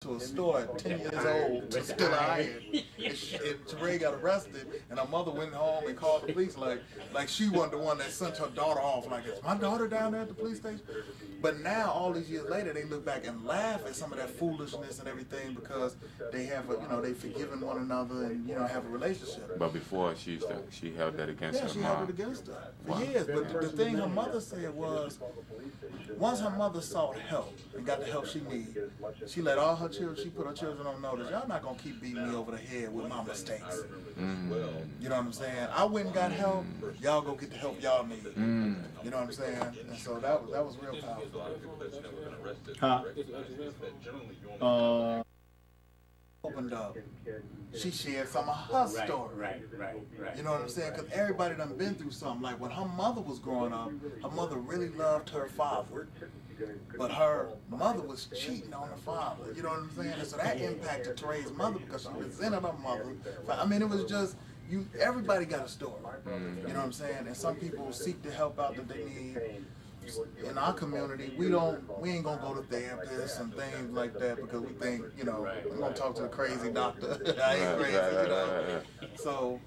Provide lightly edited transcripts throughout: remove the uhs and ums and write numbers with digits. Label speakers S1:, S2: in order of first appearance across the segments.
S1: to a store at 10 years old to steal an iron. And Teray got arrested, and her mother went home and called the police like she wasn't the one that sent her daughter off. Like, is my daughter down there at the police station? But now, all these years later, they look back and laugh at some of that foolishness and everything because they have, they've forgiven one another and, have a relationship.
S2: But before, she held that against her
S1: she
S2: mom.
S1: held it against her for years. But the thing her mother said was, once her mother sought help and got the help she needed, she let all her children, she put her children on notice. Y'all not gonna keep beating me over the head with my mistakes. You know what I'm saying? I went and got help. Y'all go get the help y'all need. You know what I'm saying? And so that was real powerful. Opened up. She shared some of her story.
S3: Right.
S1: You know what I'm saying? Because everybody done been through something. Like when her mother was growing up, her mother really loved her father. But her mother was cheating on her father. You know what I'm saying? And so that impacted Teray's mother because she resented her mother. I mean, it was just, everybody got a story. You know what I'm saying? And some people seek the help out that they need. In our community, we ain't gonna go to therapists and things like that because we think, we're gonna talk to the crazy doctor. I ain't crazy, So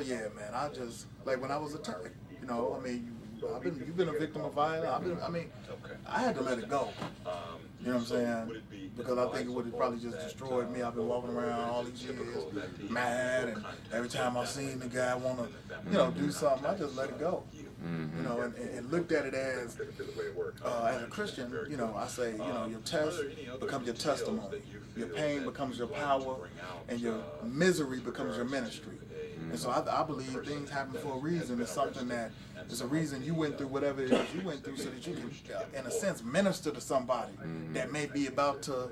S1: yeah, man, I just, like when I was attacked, you've been a victim of violence. I had to let it go. You know what I'm saying? Because I think it would have probably just destroyed me. I've been walking around all these years mad, and every time I seen the guy want to, do something, I just let it go. And looked at it as a Christian, I say, your test becomes your testimony. Your pain becomes your power, and your misery becomes your ministry. And so I believe things happen for a reason. It's something that is a reason you went through whatever it is you went through so that you can, in a sense, minister to somebody that may be about to,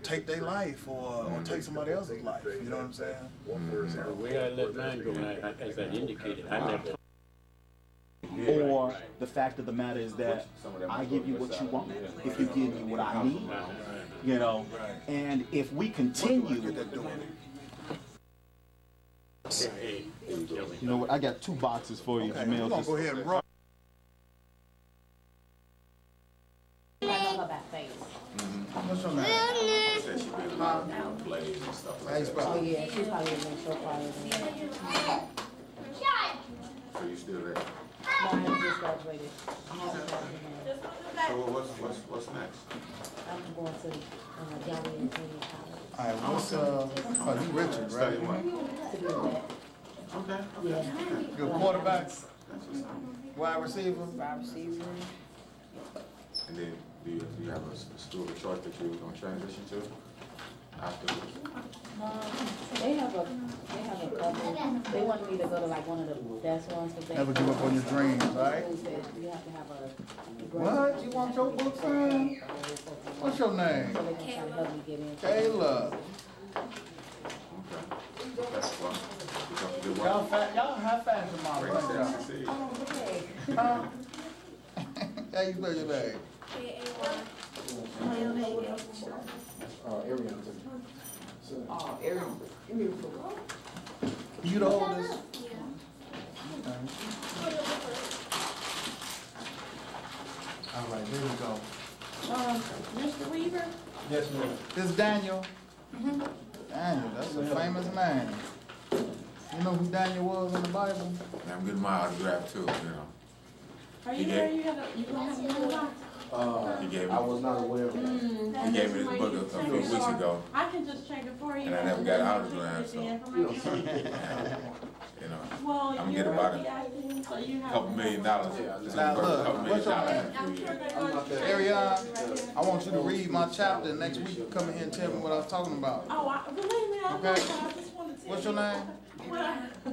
S1: take their life or take somebody else's life. You know what I'm saying?
S3: The way I let mine go, as I indicated, I never.
S4: Or the fact of the matter is that I give you what you want if you give me what I need, and if we continue, you know what, I got 2 boxes for you, Jamil.
S1: We're gonna go ahead and roll. What's your name? How you spell it?
S5: Oh yeah, she's probably been so quiet.
S2: So you still there?
S5: No, I just graduated.
S2: So what's next?
S5: I'm going to Yahweh and Junior College.
S1: All right, what's you Richard, right?
S2: Study what?
S5: To do that.
S2: Okay.
S5: Yeah.
S1: You're a quarterback, wide receiver.
S5: Wide receiver.
S2: And then do you have a school of choice that you were going to transition to after?
S5: They have a couple. They wanted me to go to like one of the best ones.
S1: Never give up on your dreams, right?
S5: You have to have a.
S1: What? You want your book signed? What's your name?
S5: So they can try to help me get in.
S1: Kayla. Y'all have fashion models, don't y'all?
S5: Oh, okay.
S1: Huh? How you spell your name?
S5: Ariel.
S1: You the oldest? Okay. All right, here we go.
S5: Mr. Weaver?
S1: Yes, ma'am. This is Daniel. Daniel, that's a famous name. You know who Daniel was in the Bible?
S2: Yeah, I'm getting my autograph too,
S5: Are you there? You have a
S2: He gave me,
S4: I was not aware of that.
S2: he gave me this book a few weeks ago,
S6: I can just check it for you.
S2: and I never got an autograph, so,
S6: Well,
S2: I'm
S6: you're
S2: getting about
S6: already so you
S2: a
S6: have.
S2: couple $1 million.
S1: Now look, what's your name? Ariel, I want you to read my chapter. Next week you come in here and tell me what I was talking about.
S6: Oh, believe me, I know, but I
S1: Okay.
S6: just wanted to.
S1: What's your name?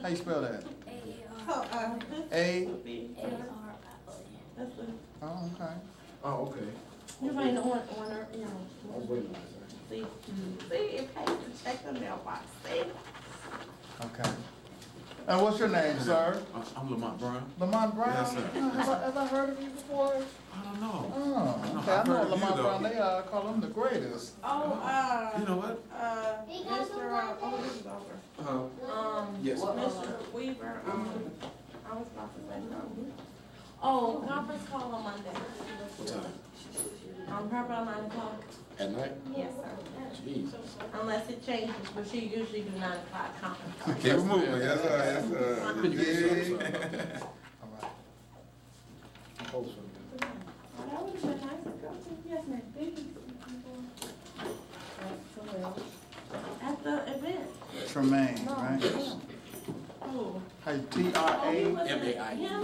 S1: How you spell that? A.
S6: That's the,
S1: Oh, okay.
S4: Oh, okay.
S6: you might want, see, it pays to check the mailbox, see?
S1: Okay. And what's your name, sir?
S2: I'm Lamont Brown.
S1: Lamont Brown?
S2: Yes, sir.
S1: Have I heard of you before?
S2: I don't know.
S1: Oh, okay. I
S2: I've
S1: know
S2: heard of you,
S1: Lamont
S2: though.
S1: Brown. They call him the greatest.
S6: Oh,
S2: You know what?
S6: Mr. This is over.
S4: Yes.
S6: Mr. Weaver, I was about to say something. Oh, conference call on Monday.
S2: What time?
S6: Probably about 9 o'clock.
S2: At night?
S6: Yes, sir.
S2: Jesus.
S6: Unless it changes, but she usually do 9 o'clock conference.
S2: Keep it moving, yes, sir, yes, sir.
S6: Oh, that would have been nice to go to. Yes, ma'am. At the event.
S1: Tremaine, right?
S6: Oh.
S1: Hey,
S6: Oh, he
S1: T-R-A.
S6: was
S2: M-A-I-N-E.
S6: him?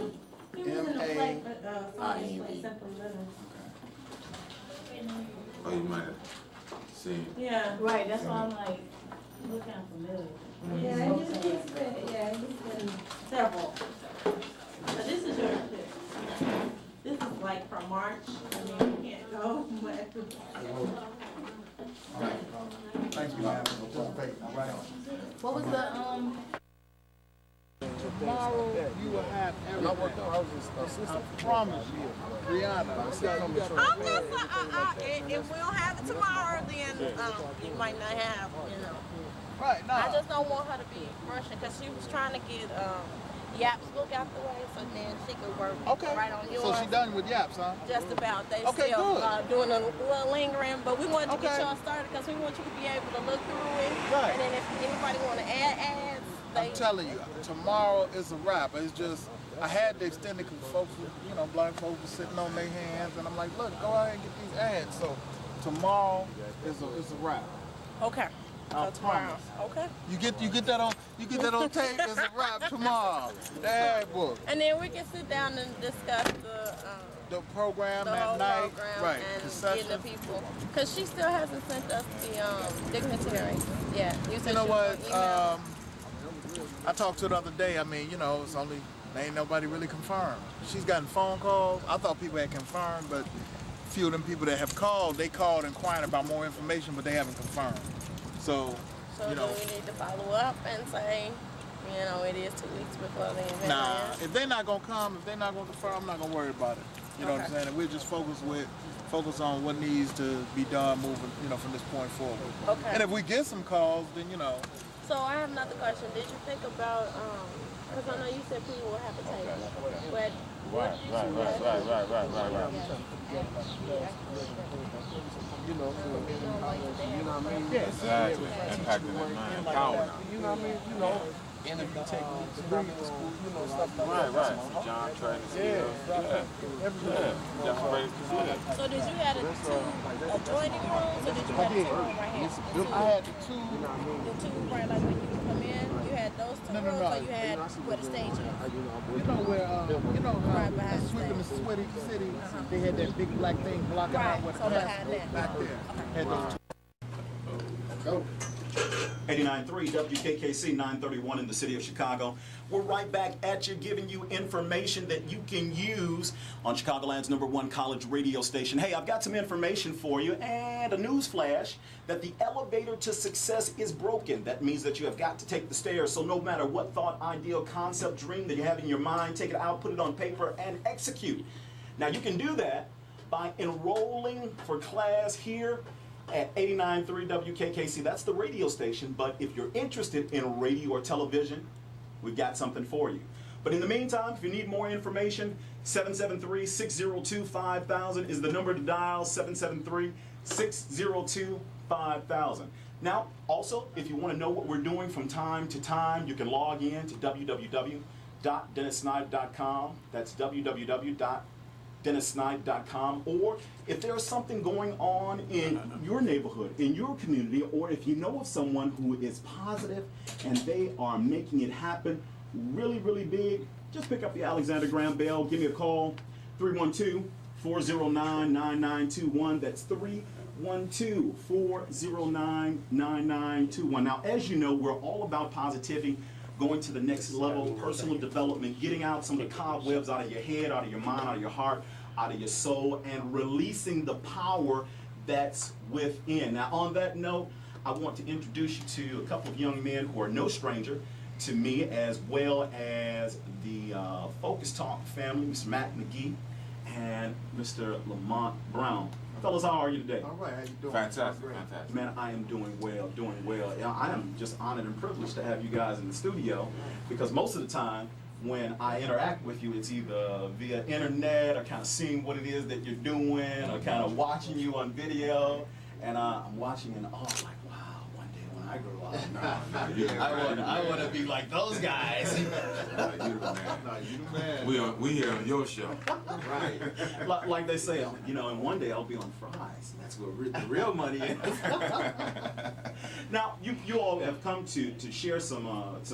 S6: He was in the play,
S1: M-A-
S6: but,
S2: I-N-E.
S6: play Simply Living.
S2: Oh, you might have seen.
S6: Yeah.
S5: Right, that's why I'm like, looking familiar.
S6: Yeah, he's been several. But this is your tip. This is like from March. I mean, you can't go, but.
S1: Thank you, ma'am, for participating, all right?
S5: What was the,
S1: Tomorrow, you will have everything. I promise you, Brianna.
S7: I'm just, if we don't have it tomorrow, then you might not have, you know.
S1: Right,
S7: I
S1: now,
S7: just don't want her to be rushing, because she was trying to get Yap's book out the way, so then she could work
S1: okay.
S7: right on yours.
S1: So she done with Yaps, huh?
S7: Just about. They
S1: Okay,
S7: still
S1: good.
S7: doing a little lingering, but we want to get
S1: Okay.
S7: y'all started, because we want you to be able to look through it.
S1: Right.
S7: And then if anybody want to add ads,
S1: I'm telling you, tomorrow is a wrap. It's just, I had to extend it because folks, black folks were sitting on their hands, and I'm like, look, go ahead and get these ads. So tomorrow is a wrap.
S7: Okay.
S1: I
S7: So tomorrow.
S1: promise.
S7: Okay.
S1: You get that on tape. It's a wrap tomorrow. The ad book,
S7: And then we can sit down and discuss
S1: the program
S7: the
S1: at
S7: whole
S1: night,
S7: program
S1: right?
S7: and
S1: Concessions.
S7: getting the people. Because she still hasn't sent us the dignitary. Yeah, you said
S1: You know
S7: she was
S1: what?
S7: gonna email.
S1: I talked to her the other day. I mean, it's only ain't nobody really confirmed. She's gotten phone calls. I thought people had confirmed, but a few of them people that have called, they called inquiring about more information, but they haven't confirmed. So,
S7: So do we need to follow up and say, it is 2 weeks before the event?
S1: nah,
S7: ends?
S1: if they're not gonna come, if they're not gonna confirm, I'm not gonna worry about it. You know what I'm
S7: Okay.
S1: saying? And we're just focus on what needs to be done moving, from this point forward.
S7: Okay.
S1: And if we get some calls, then
S7: So I have another question. Did you think about, because I know you said people will have a table, but what did you
S2: Exactly. Impacting that mind. Power.
S8: interview techniques about the school, stuff like
S2: Right,
S8: that.
S2: right. John training skills. John training skills.
S7: So did you have the two adjoining rooms, or did you have the two right here?
S1: I had the two.
S7: The two right like when you come in, you had those two
S1: No, no,
S7: rooms,
S1: no.
S7: or you had where the stage is?
S1: You know where,
S7: Right behind the
S1: Sweet in the
S7: stage.
S1: Sweaty City, they had that big black thing blocking out
S7: Right,
S1: where the
S7: so
S1: class
S7: behind
S1: was
S7: that.
S1: back there. Had those two.
S4: 89.3 WKKC 931 in the city of Chicago. We're right back at you, giving you information that you can use on Chicagoland's #1 college radio station. Hey, I've got some information for you and a news flash that the elevator to success is broken. That means that you have got to take the stairs. So no matter what thought, ideal, concept, dream that you have in your mind, take it out, put it on paper, and execute. Now you can do that by enrolling for class here at 89.3 WKKC. That's the radio station, but if you're interested in radio or television, we've got something for you. But in the meantime, if you need more information, 773-602-5000 is the number to dial, 773-602-5000. Now, also, if you want to know what we're doing from time to time, you can log in to www.DennisSnipe.com. That's www.DennisSnipe.com. Or if there's something going on in your neighborhood, in your community, or if you know of someone who is positive and they are making it happen really, really big, just pick up the Alexander Graham Bell, give me a call, 312-409-9921. That's 312-409-9921. Now, as you know, we're all about positivity, going to the next level, personal development, getting out some of the cobwebs out of your head, out of your mind, out of your heart, out of your soul, and releasing the power that's within. Now, on that note, I want to introduce you to a couple of young men who are no stranger to me, as well as the Focus Talk family, Mr. Mack Mcghee and Mr. Lamont Brown. Fellas, how are you today?
S1: All right, how you doing?
S2: Fantastic,
S1: Great.
S2: fantastic.
S4: Man, I am doing well, doing well. Yeah, I am just honored and privileged to have you guys in the studio, because most of the time when I interact with you, it's either via internet or kind of seeing what it is that you're doing or kind of watching you on video. And I'm watching and I'm like, wow, one day when I grow up,
S2: I
S4: want to be like those guys.
S2: You the man.
S1: No, you the man.
S2: We here on your show.
S1: Right.
S4: Like they say, you know, and one day I'll be on fries. That's where the real money is. Now, you all have come to share some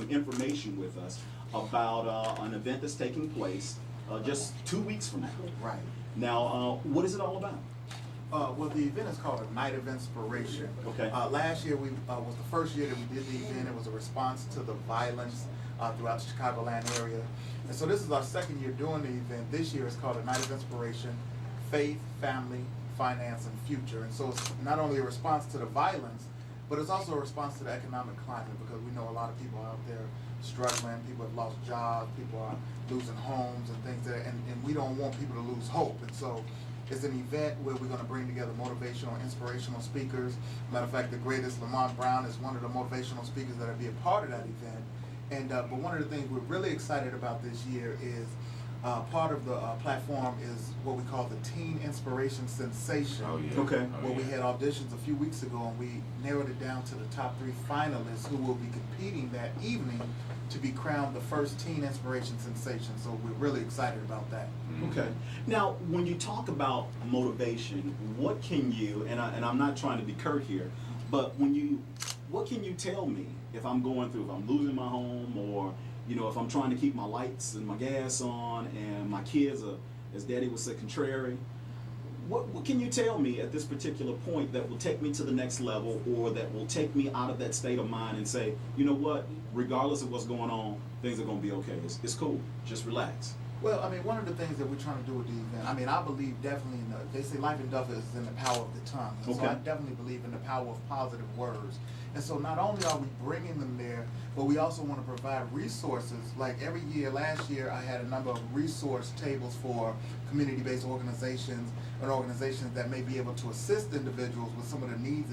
S4: information with us about an event that's taking place just 2 weeks from now.
S1: Right.
S4: Now, what is it all about?
S1: Well, the event is called a Night of Inspiration.
S4: Okay.
S1: Last year was the first year that we did the event. It was a response to the violence throughout the Chicagoland area. And so this is our second year doing the event. This year it's called a Night of Inspiration, Faith, Family, Finance, and Future. And so it's not only a response to the violence, but it's also a response to the economic climate, because we know a lot of people out there struggling, people have lost jobs, people are losing homes and things that, and we don't want people to lose hope. And so it's an event where we're going to bring together motivational, inspirational speakers. Matter of fact, the greatest Lamont Brown is one of the motivational speakers that will be a part of that event. And but one of the things we're really excited about this year is part of the platform is what we call the Teen Inspiration Sensation.
S2: Oh, yeah.
S4: Okay.
S2: Oh,
S1: Where we
S2: yeah.
S1: had auditions a few weeks ago, and we narrowed it down to the top 3 finalists who will be competing that evening to be crowned the first Teen Inspiration Sensation. So we're really excited about that.
S4: Okay. Now, when you talk about motivation, what can you, and I'm not trying to be curt here, but what can you tell me if I'm going through, if I'm losing my home, or, you know, if I'm trying to keep my lights and my gas on, and my kids are, as Daddy would say, contrary? What can you tell me at this particular point that will take me to the next level, or that will take me out of that state of mind and say, you know what, regardless of what's going on, things are going to be okay. It's cool. Just relax.
S1: Well, I mean, one of the things that we're trying to do with the event, I mean, I believe definitely in they say life and death is in the power of the tongue. And
S4: Okay.
S1: so I definitely believe in the power of positive words. And so not only are we bringing them there, but we also want to provide resources. Like every year, last year, I had a number of resource tables for community-based organizations and organizations that may be able to assist individuals with some of the needs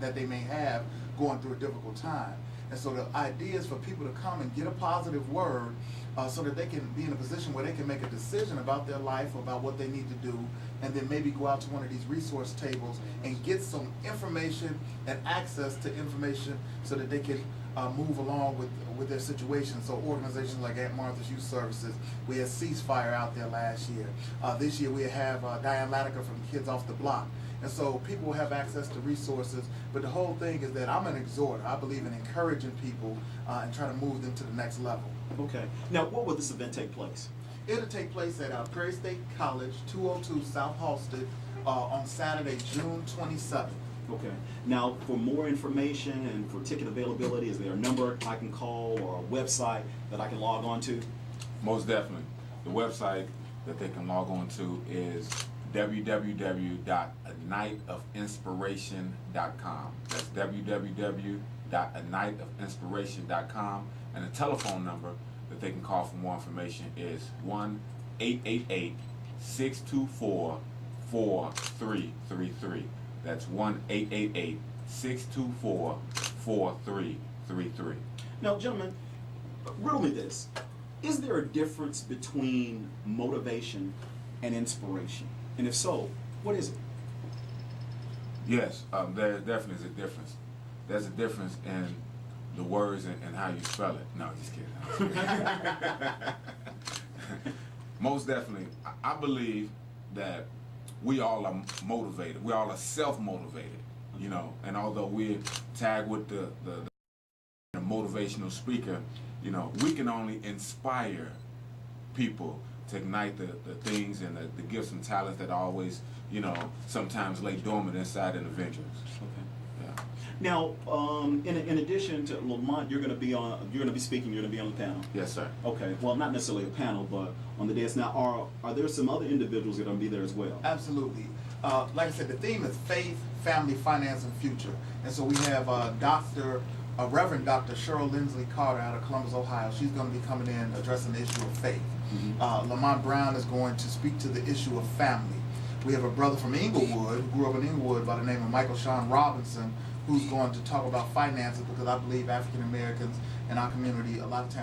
S1: that they may have going through a difficult time. And so the idea is for people to come and get a positive word so that they can be in a position where they can make a decision about their life, about what they need to do, and then maybe go out to one of these resource tables and get some information and access to information so that they can move along with their situation. So organizations like Aunt Martha's Youth Services, we had Ceasefire out there last year. This year we have Diane Latiker from Kids Off the Block. And so people will have access to resources, but the whole thing is that I'm an exhorter. I believe in encouraging people and trying to move them to the next level.
S4: Okay. Now, where will this event take place?
S1: It'll take place at Prairie State College, 202 South Halsted, on Saturday, June 27th.
S4: Okay. Now, for more information and for ticket availability, is there a number I can call or a website that I can log on to?
S2: Most definitely. The website that they can log on to is www.anightofInspiration.com. That's www.anightofInspiration.com. And the telephone number that they can call for more information is 1-888-624-4333. That's 1-888-624-4333.
S4: Now, gentlemen, riddle me this. Is there a difference between motivation and inspiration? And if so, what is it?
S2: Yes, there definitely is a difference. There's a difference in the words and how you spell it. No, just kidding. Most definitely, I believe that we all are motivated. We all are self-motivated, you know. And although we're tagged with the motivational speaker, you know, we can only inspire people to ignite the things and the gifts and talents that always, you know, sometimes lay dormant inside individuals.
S4: Okay.
S2: Yeah.
S4: Now, in addition to Lamont, you're going to be speaking. You're going to be on the panel.
S2: Yes, sir.
S4: Okay. Well, not necessarily a panel, but on the dais. Now, are there some other individuals that are going to be there as well?
S1: Absolutely. Like I said, the theme is faith, family, finance, and future. And so we have Reverend Dr. Cheryl Lindsley Carter out of Columbus, Ohio. She's going to be coming in addressing the issue of faith. Lamont Brown is going to speak to the issue of family. We have a brother from Inglewood, who grew up in Inglewood, by the name of Michael Sean Robinson, who's going to talk about finances, because I believe African Americans in our community a lot of times